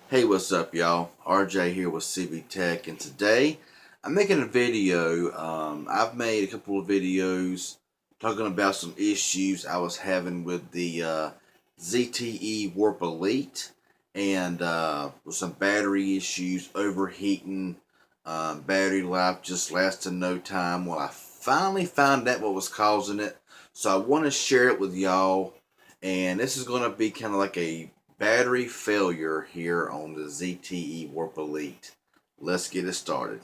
Hey, what's up, y'all? RJ here with CV Tech, and today I'm making a video. I've made a couple of videos talking about some issues I was having with the ZTE Warp Elite and with some battery issues, overheating, battery life just lasting no time. Well, I finally found out what was causing it, so I want to share it with y'all. And this is going to be kind of like a battery failure here on the ZTE Warp Elite. Let's get it started.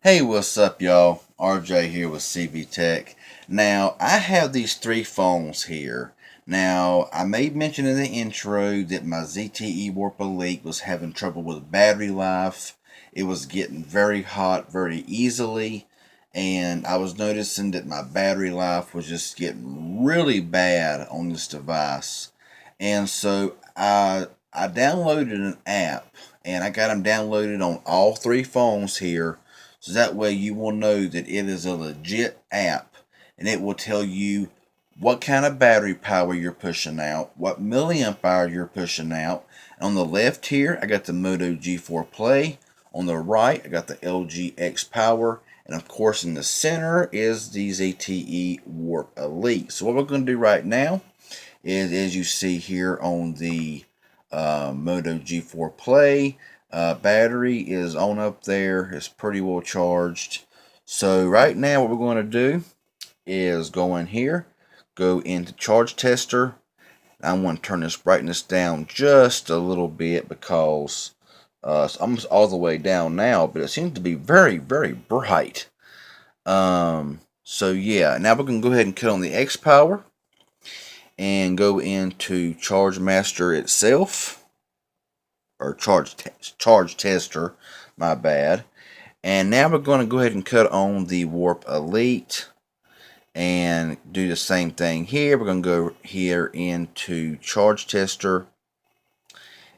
Hey, what's up, y'all? RJ here with CV Tech. Now, I have these three phones here. Now, I made mention in the intro that my ZTE Warp Elite was having trouble with battery life. It was getting very hot very easily, and I was noticing that my battery life was just getting really bad on this device. And so I downloaded an app, and I got them downloaded on all three phones here, so that way you will know that it is a legit app, and it will tell you what kind of battery power you're pushing out, what milliamp hour you're pushing out. On the left here, I got the Moto G4 Play. On the right, I got the LG X Power. And of course, in the center is the ZTE Warp Elite. So what we're going to do right now is, as you see here on the Moto G4 Play, battery is on up there. It's pretty well charged. So right now what we're going to do is go in here, go into charge tester. I want to turn this brightness down just a little bit because it's almost all the way down now, but it seems to be very, very bright. So yeah, now we're going to go ahead and cut on the X power and go into Charge Master itself, or Charge Tester, my bad. And now we're going to go ahead and cut on the Warp Elite and do the same thing here. We're going to go here into Charge Tester.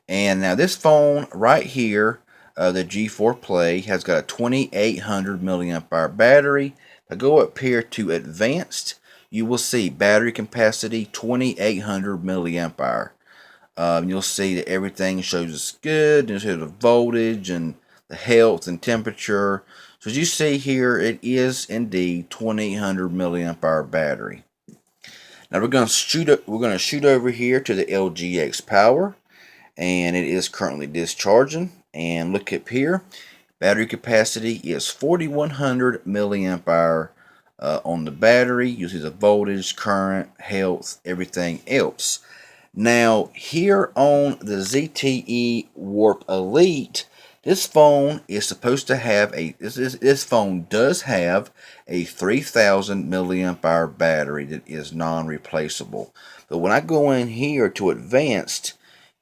And now this phone right here, the G4 Play, has got a 2800 milliamp hour battery. If I go up here to Advanced, you will see battery capacity 2800 milliamp hour. You'll see that everything shows us good. You'll see the voltage and the health and temperature. So as you see here, it is indeed 2800 milliamp hour battery. Now we're going to shoot over here to the LGX Power, and it is currently discharging. And look up here, battery capacity is 4100 milliamp hour on the battery. You see the voltage, current, health, everything else. Now here on the ZTE Warp Elite, this phone is supposed to have this phone does have a 3000 milliamp hour battery that is non-replaceable. But when I go in here to Advanced,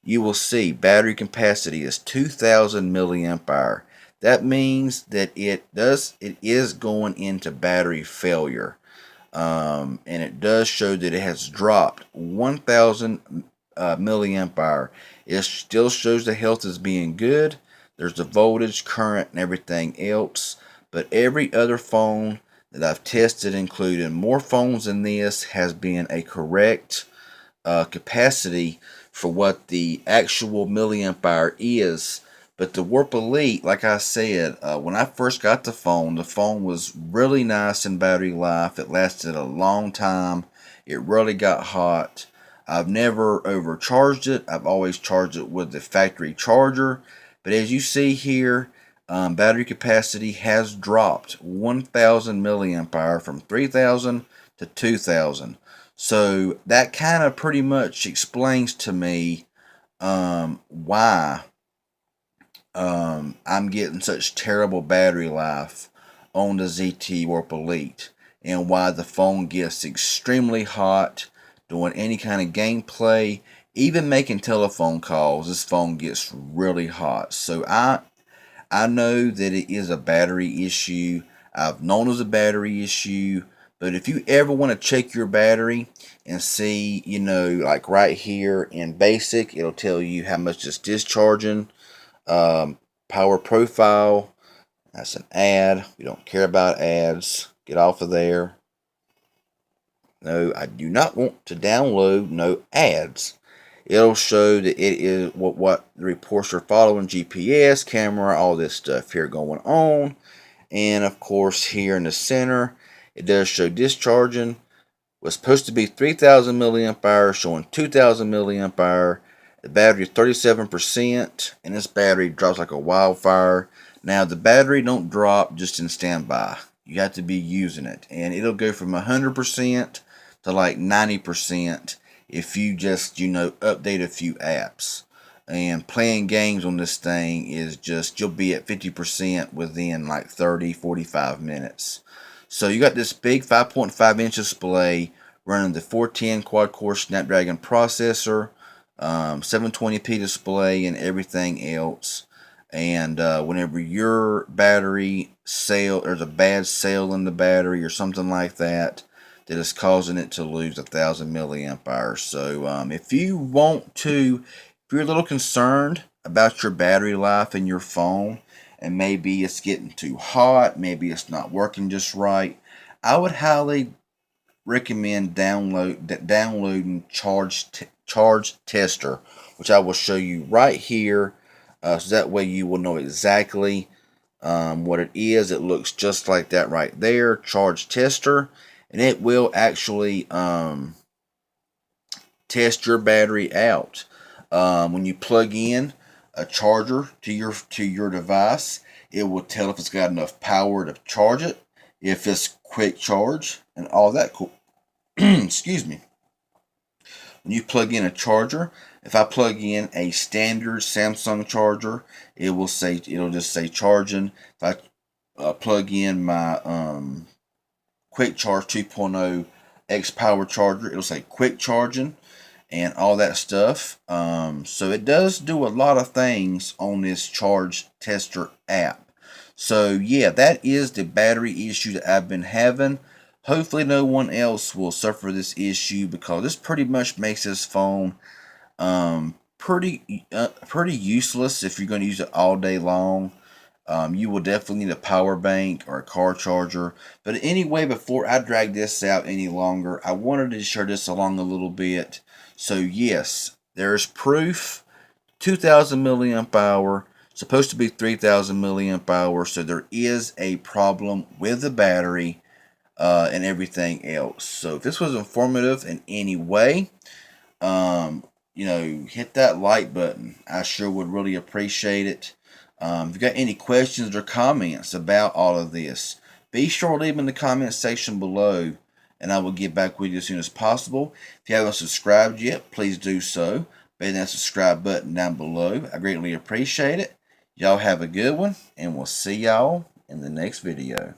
you will see battery capacity is 2000 milliamp hour. That means that it is going into battery failure. And it does show that it has dropped 1000 milliamp hour. It still shows the health as being good. There's the voltage, current, and everything else. But every other phone that I've tested, including more phones than this, has been a correct capacity for what the actual milliamp hour is. But the Warp Elite, like I said, when I first got the phone was really nice in battery life. It lasted a long time. It really got hot. I've never overcharged it. I've always charged it with the factory charger. But as you see here, battery capacity has dropped 1000 milliamp hour from 3000 to 2000. So that kind of pretty much explains to me why I'm getting such terrible battery life on the ZT Warp Elite, and why the phone gets extremely hot doing any kind of gameplay, even making telephone calls. This phone gets really hot. So I know that it is a battery issue. I've known it was a battery issue. But if you ever want to check your battery and see, like right here in basic, it'll tell you how much it's discharging, power profile, That's an ad. We don't care about ads. Get off of there. No, I do not want to download no ads. It'll show that it is what the reports are following, GPS, camera, all this stuff here going on. And of course here in the center, it does show discharging. Was supposed to be 3,000 milliamp hours, showing 2,000 milliamp hour. The battery is 37%, and this battery drops like a wildfire. Now the battery don't drop just in standby. You have to be using it, and it'll go from 100% to like 90% if you just update a few apps. And playing games on this thing is just, you'll be at 50% within like 30-45 minutes. So you got this big 5.5 inch display running the 410 quad-core Snapdragon processor, 720p display, and everything else. And whenever your battery there's a bad cell in the battery or something like that, that is causing it to lose 1,000 milliamp hours. So if you're a little concerned about your battery life in your phone, and maybe it's getting too hot, maybe it's not working just right, I would highly recommend downloading Charge Tester, which I will show you right here, so that way you will know exactly what it is. It looks just like that right there, Charge Tester, and it will actually test your battery out. When you plug in a charger to your device, it will tell if it's got enough power to charge it, if it's quick charge, and all that cool. Excuse me. When you plug in a charger, if I plug in a standard Samsung charger, it'll just say charging. If I plug in my quick charge 2.0 X power charger, it'll say quick charging and all that stuff. So it does do a lot of things on this Charge Tester app. So yeah, that is the battery issue that I've been having. Hopefully no one else will suffer this issue, because this pretty much makes this phone pretty useless if you're going to use it all day long. You will definitely need a power bank or a car charger. But anyway, before I drag this out any longer, I wanted to share this along a little bit. So yes, there's proof. 2,000 milliamp hour, supposed to be 3,000 milliamp hour. So there is a problem with the battery and everything else. So if this was informative in any way, hit that like button. I sure would really appreciate it. If you got any questions or comments about all of this, be sure to leave them in the comment section below, and I will get back with you as soon as possible. If you haven't subscribed yet, please do so. Hit that subscribe button down below. I greatly appreciate it. Y'all have a good one, and we'll see y'all in the next video.